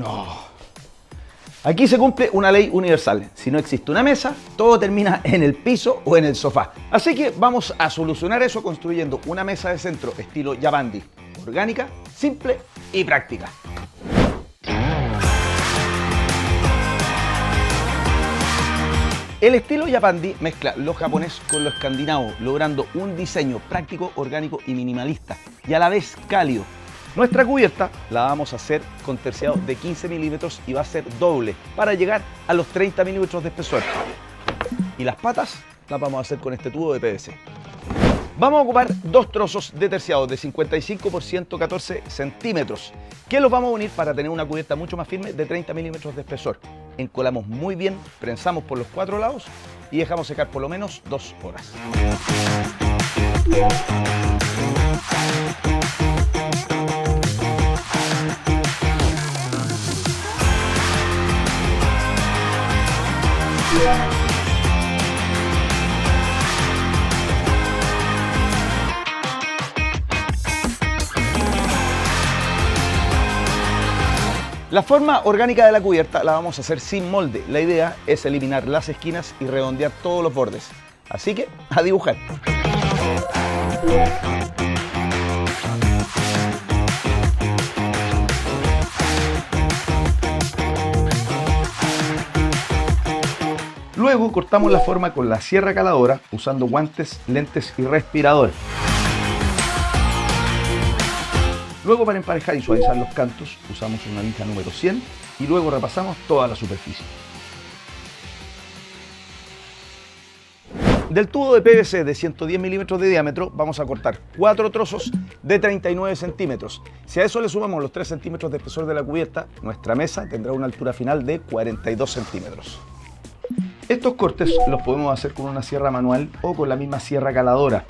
No. Aquí se cumple una ley universal. Si no existe una mesa, todo termina en el piso o en el sofá. Así que vamos a solucionar eso construyendo una mesa de centro estilo Yapandi. Orgánica, simple y práctica. El estilo Yapandi mezcla lo japonés con lo escandinavo, logrando un diseño práctico, orgánico y minimalista, y a la vez cálido. Nuestra cubierta la vamos a hacer con terciado de 15 milímetros y va a ser doble para llegar a los 30 milímetros de espesor. Y las patas las vamos a hacer con este tubo de PVC. Vamos a ocupar dos trozos de terciado de 55 por 114 centímetros, que los vamos a unir para tener una cubierta mucho más firme de 30 milímetros de espesor. Encolamos muy bien, prensamos por los cuatro lados y dejamos secar por lo menos 2 horas. La forma orgánica de la cubierta la vamos a hacer sin molde. La idea es eliminar las esquinas y redondear todos los bordes. Así que, a dibujar. Luego cortamos la forma con la sierra caladora usando guantes, lentes y respirador. Luego, para emparejar y suavizar los cantos, usamos una lija número 100 y luego repasamos toda la superficie. Del tubo de PVC de 110 milímetros de diámetro vamos a cortar 4 trozos de 39 centímetros. Si a eso le sumamos los 3 centímetros de espesor de la cubierta, nuestra mesa tendrá una altura final de 42 centímetros. Estos cortes los podemos hacer con una sierra manual o con la misma sierra caladora.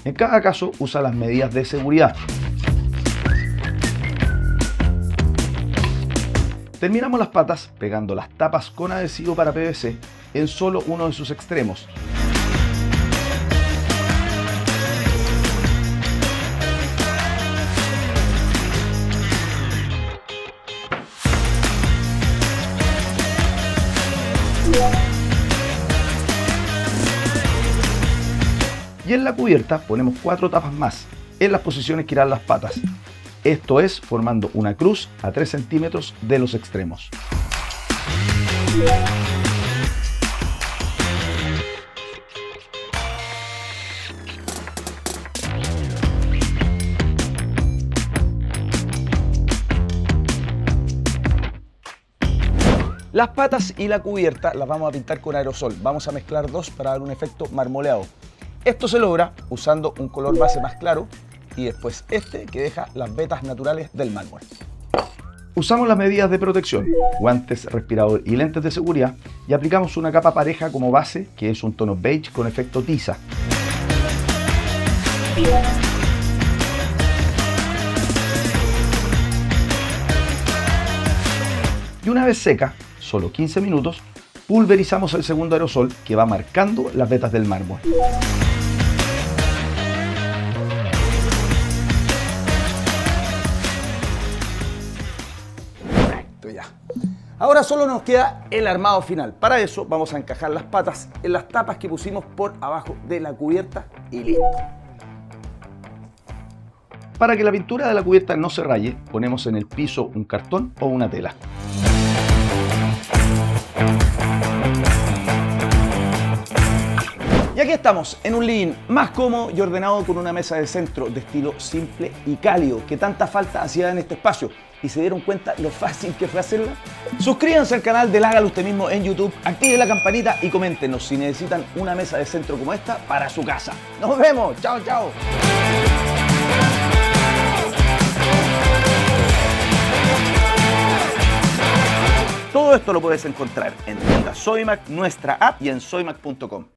En cada caso usa las medidas de seguridad. Terminamos las patas pegando las tapas con adhesivo para PVC en solo uno de sus extremos. Y en la cubierta ponemos 4 tapas más en las posiciones que irán las patas. Esto es formando una cruz a 3 centímetros de los extremos. Las patas y la cubierta las vamos a pintar con aerosol. Vamos a mezclar dos para dar un efecto marmoleado. Esto se logra usando un color base más claro y después este que deja las vetas naturales del mármol. Usamos las medidas de protección, guantes, respirador y lentes de seguridad y aplicamos una capa pareja como base que es un tono beige con efecto tiza. Y una vez seca, solo 15 minutos, pulverizamos el segundo aerosol que va marcando las vetas del mármol. Ya. Ahora solo nos queda el armado final. Para eso vamos a encajar las patas en las tapas que pusimos por abajo de la cubierta y listo. Para que la pintura de la cubierta no se raye, ponemos en el piso un cartón o una tela. Y aquí estamos, en un living más cómodo y ordenado con una mesa de centro de estilo simple y cálido que tanta falta hacía en este espacio. ¿Y se dieron cuenta lo fácil que fue hacerla? Suscríbanse al canal del Hágalo Usted Mismo en YouTube, activen la campanita y coméntenos si necesitan una mesa de centro como esta para su casa. ¡Nos vemos! ¡Chao, chao! Todo esto lo puedes encontrar en tienda Sodimac, nuestra app y en sodimac.com.